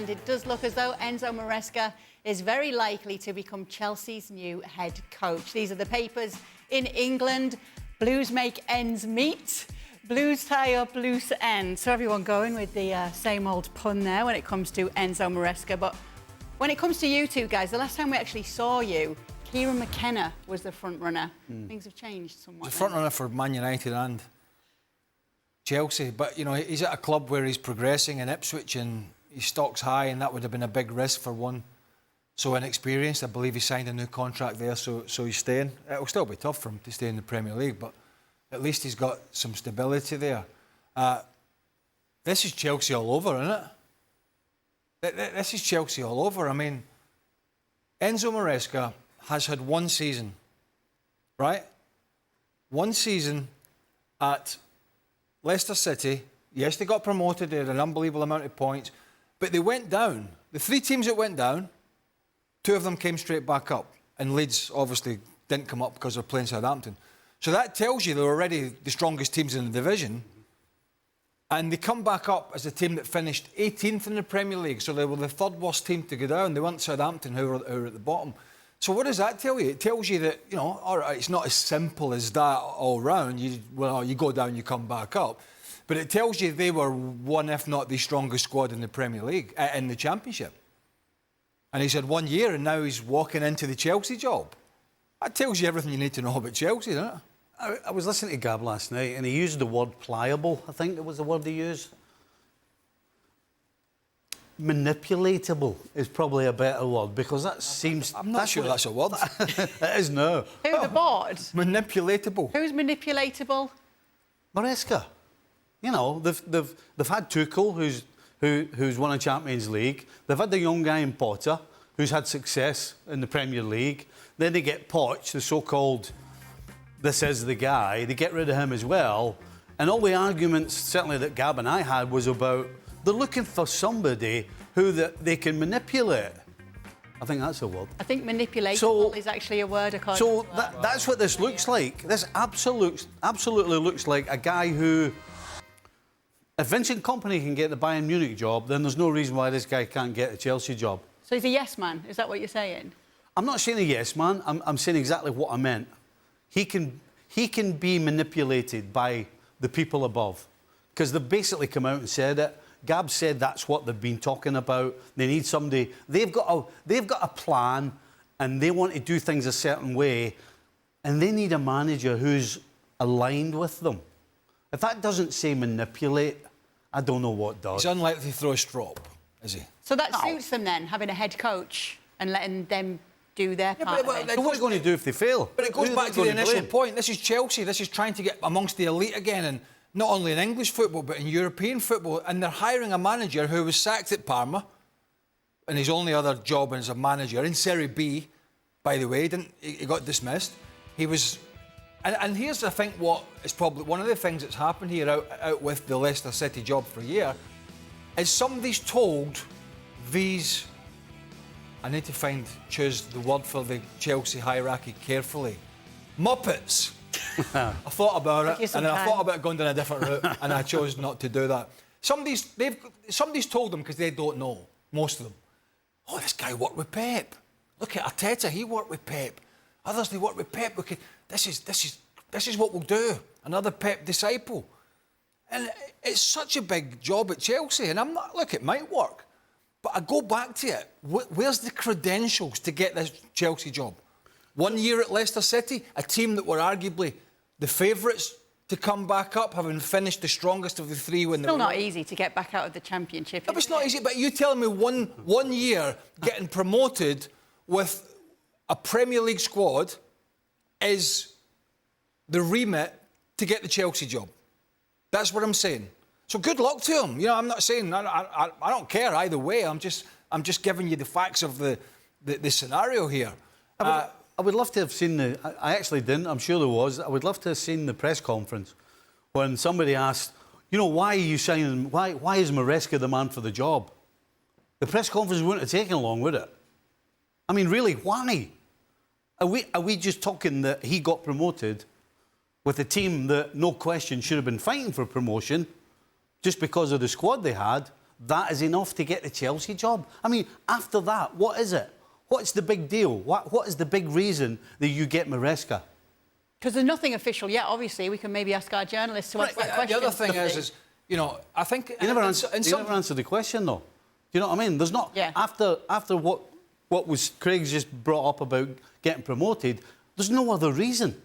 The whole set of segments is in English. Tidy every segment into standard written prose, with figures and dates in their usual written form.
and it does look as though Enzo Maresca is very likely to become Chelsea's new head coach. These are the papers in England. Blues make ends meet. Blues tie up loose ends. So everyone going with the same old pun there when it comes to Enzo Maresca. But when it comes to you two guys, the last time we actually saw you, Kieran McKenna was the front runner. Things have changed somewhat. The front runner for Man United and Chelsea, but you know he's at a club where he's progressing in Ipswich and his stock's high, and that would have been a big risk for one so inexperienced. I believe he signed a new contract there, so he's staying. It'll still be tough for him to stay in the Premier League, but at least he's got some stability there. This is Chelsea all over, isn't it? This is Chelsea all over. I mean, Enzo Maresca has had one season, right? One season at Leicester City. Yes, they got promoted. They had an unbelievable amount of points. But they went down. The three teams that went down, two of them came straight back up. And Leeds obviously didn't come up because they're playing Southampton. So that tells you they're already the strongest teams in the division. And they come back up as a team that finished 18th in the Premier League. So they were the third worst team to go down. They weren't Southampton, who were at the bottom. So what does that tell you? It tells you that, you know, all right, it's not as simple as that all round. You go down, you come back up. But it tells you they were one, if not the strongest squad in the Premier League, in the Championship. And he's had 1 year and now he's walking into the Chelsea job. That tells you everything you need to know about Chelsea, doesn't it? I was listening to Gab last night and he used the word pliable. I think that was the word he used. Manipulatable is probably a better word because that seems... I'm not sure that's a word. It is now. Who, the board? Manipulatable. Who's manipulatable? Maresca. You know, they've had Tuchel, who's won a Champions League. They've had the young guy in Potter, who's had success in the Premier League. Then they get Poch, the so-called, this is the guy. They get rid of him as well. And all the arguments, certainly that Gab and I had, was about they're looking for somebody who they can manipulate. I think that's a word. I think manipulatable is actually a word. So that's what this looks like. This absolutely looks like a guy who... If Vincent Kompany can get the Bayern Munich job, then there's no reason why this guy can't get a Chelsea job. So he's a yes man, is that what you're saying? I'm not saying a yes man, I'm saying exactly what I meant. He can be manipulated by the people above. Because they've basically come out and said it. Gab said that's what they've been talking about. They need somebody... They've got a plan and they want to do things a certain way and they need a manager who's aligned with them. If that doesn't say manipulate, I don't know what does. He's unlikely to throw a strop, is he? So that suits them then, having a head coach and letting them do their part of it. So what are they going to do if they fail? But it goes back to the initial point. This is Chelsea. This is trying to get amongst the elite again, and not only in English football, but in European football. And they're hiring a manager who was sacked at Parma, and his only other job as a manager in Serie B, by the way, he got dismissed. He was... And here's, I think, what is probably one of the things that's happened here out with the Leicester City job for a year, is somebody's told these... I need to choose the word for the Chelsea hierarchy carefully. Muppets. I thought about it, and I thought about going down a different route, and I chose not to do that. Somebody's told them, because they don't know, most of them, oh, this guy worked with Pep. Look at Arteta, he worked with Pep. Others, they work with Pep. Okay, this is what we'll do. Another Pep disciple. And it's such a big job at Chelsea. And I'm not... Look, it might work. But I go back to it. Where's the credentials to get this Chelsea job? 1 year at Leicester City, a team that were arguably the favourites to come back up, having finished the strongest of the three when they were... Still not easy to get back out of the Championship. No, it's not easy, but you telling me one year getting promoted with a Premier League squad is the remit to get the Chelsea job. That's what I'm saying. So good luck to him. You know, I'm not saying I don't care either way. I'm just giving you the facts of the scenario here. I would love to have seen I actually didn't. I'm sure there was. I would love to have seen the press conference when somebody asked, you know, why are you signing? Why is Maresca the man for the job? The press conference wouldn't have taken long, would it? I mean, really, why? Are we just talking that he got promoted with a team that, no question, should have been fighting for promotion just because of the squad they had? that is enough to get the Chelsea job? I mean, after that, what is it? What's the big deal? What is the big reason that you get Maresca? Because there's nothing official yet, obviously. We can maybe ask our journalists to ask that question. The other thing is, you know, I think... You never answered the question, though. Do you know what I mean? There's not... Yeah. After what was Craig's just brought up about getting promoted, there's no other reason.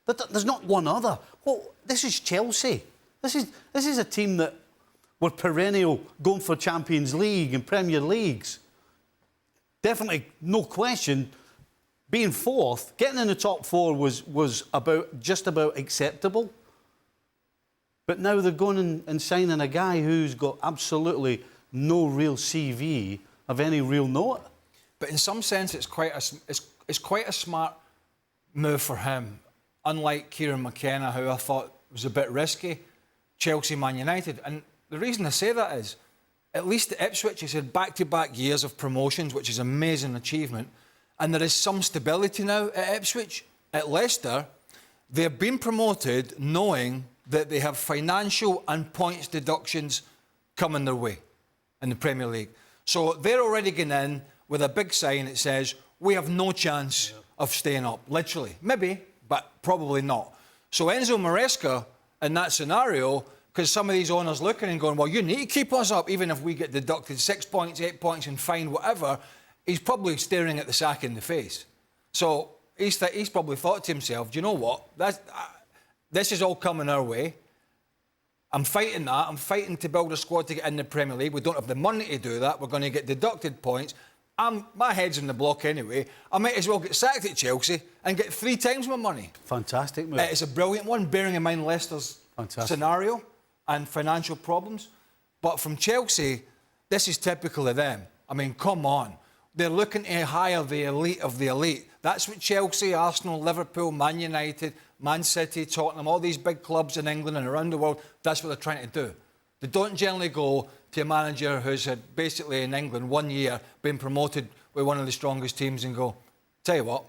There's not one other. Well, this is Chelsea. This is a team that were perennial, going for Champions League and Premier Leagues. Definitely, no question, being fourth, getting in the top four was just about acceptable. But now they're going and signing a guy who's got absolutely no real CV of any real note. But in some sense, it's quite a smart move for him. Unlike Kieran McKenna, who I thought was a bit risky, Chelsea, Man United. And the reason I say that is, at least at Ipswich, he's had back-to-back years of promotions, which is an amazing achievement. And there is some stability now at Ipswich. At Leicester, they've been promoted knowing that they have financial and points deductions coming their way in the Premier League. So they're already going in with a big sign that says, we have no chance of staying up, literally. Maybe, but probably not. So Enzo Maresca, in that scenario, because some of these owners looking and going, well, you need to keep us up, even if we get deducted 6 points, 8 points and fined, whatever, he's probably staring at the sack in the face. So he's probably thought to himself, do you know what? This is all coming our way. I'm fighting that. I'm fighting to build a squad to get in the Premier League. We don't have the money to do that. We're going to get deducted points. My head's in the block anyway. I might as well get sacked at Chelsea and get 3 times my money. Fantastic move. It's a brilliant one, bearing in mind Leicester's scenario and financial problems. But from Chelsea, this is typical of them. I mean, come on. They're looking to hire the elite of the elite. That's what Chelsea, Arsenal, Liverpool, Man United, Man City, Tottenham, all these big clubs in England and around the world, that's what they're trying to do. They don't generally go to a manager who's had basically in England 1 year been promoted with one of the strongest teams and go, tell you what,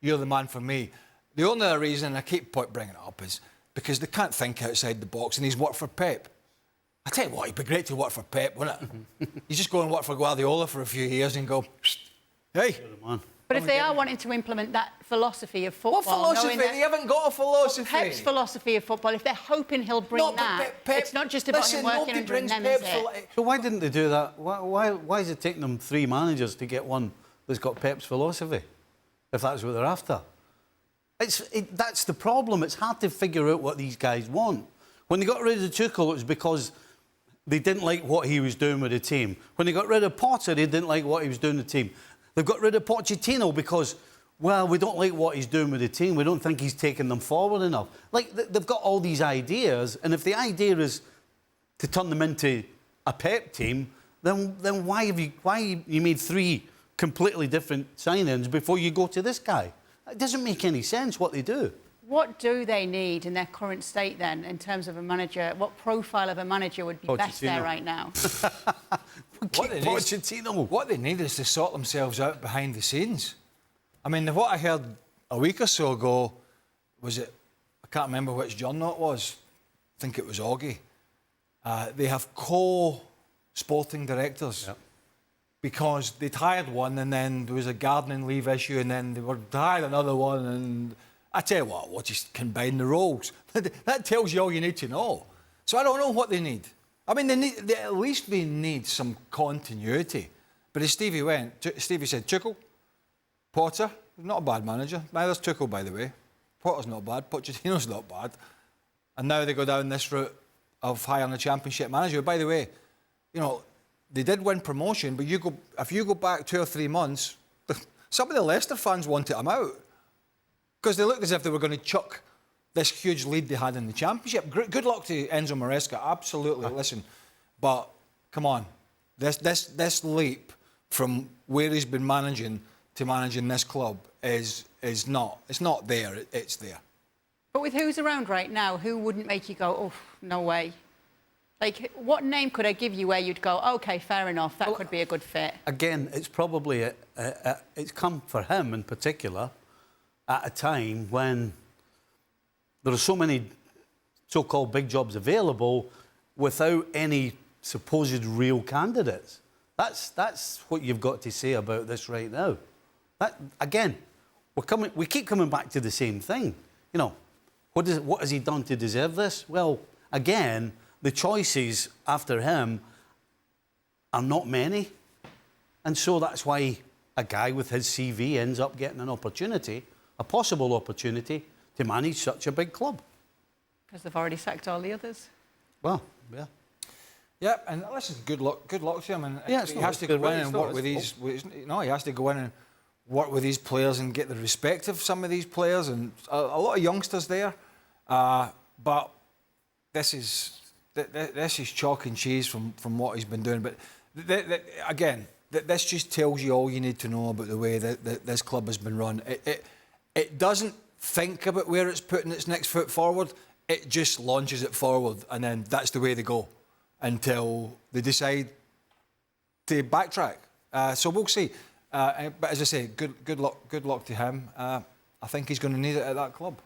you're the man for me. The only other reason, and I keep bringing it up, is because they can't think outside the box, and he's worked for Pep. I tell you what, it'd be great to work for Pep, wouldn't it? You just go and work for Guardiola for a few years and go, hey. But if they are wanting to implement that philosophy of football... What philosophy? They haven't got a philosophy. Pep's philosophy of football, if they're hoping he'll bring it's not just about him working under them, is it? So why didn't they do that? Why is it taking them 3 managers to get one that's got Pep's philosophy, if that's what they're after? That's the problem. It's hard to figure out what these guys want. When they got rid of Tuchel, it was because they didn't like what he was doing with the team. When they got rid of Potter, they didn't like what he was doing with the team. They've got rid of Pochettino because, well, we don't like what he's doing with the team. We don't think he's taking them forward enough. Like, they've got all these ideas, and if the idea is to turn them into a Pep team, then why you made 3 completely different signings before you go to this guy? It doesn't make any sense what they do. What do they need in their current state, then, in terms of a manager? What profile of a manager would be best there right now? What they need is to sort themselves out behind the scenes. I mean, what I heard a week or so ago was I can't remember which journal it was. I think it was Augie. They have co-sporting directors. Yep. Because they'd hired one and then there was a gardening leave issue and then they were hired another one and... I tell you what, we'll just combine the roles. That tells you all you need to know. So I don't know what they need. I mean, at least they need some continuity. But as Stevie said, Tuchel, Potter, not a bad manager. Neither's Tuchel, by the way. Potter's not bad. Pochettino's not bad. And now they go down this route of hiring a championship manager. By the way, you know, they did win promotion, but if you go back 2 or 3 months, some of the Leicester fans wanted him out. Because they looked as if they were going to chuck this huge lead they had in the Championship. Good luck to Enzo Maresca, absolutely, listen. But, come on, this leap from where he's been managing to managing this club is not... It's not there, it's there. But with who's around right now, who wouldn't make you go, oh, no way? Like, what name could I give you where you'd go, OK, fair enough, that could be a good fit? Again, it's probably... it's come for him in particular... at a time when there are so many so-called big jobs available without any supposed real candidates. That's what you've got to say about this right now. That, again, we keep coming back to the same thing. You know, what has he done to deserve this? Well, again, the choices after him are not many. And so that's why a guy with his CV ends up getting an opportunity, a possible opportunity, to manage such a big club. Because they've already sacked all the others. Well, yeah. Yeah, and listen, good luck to him. And Yeah, he has to go in and work with these. No, he has to go in and work with these players and get the respect of some of these players, and a lot of youngsters there. But this is chalk and cheese from what he's been doing. But again, this just tells you all you need to know about the way that this club has been run. It doesn't think about where it's putting its next foot forward. It just launches it forward, and then that's the way they go until they decide to backtrack. So we'll see. But as I say, good luck to him. I think he's going to need it at that club.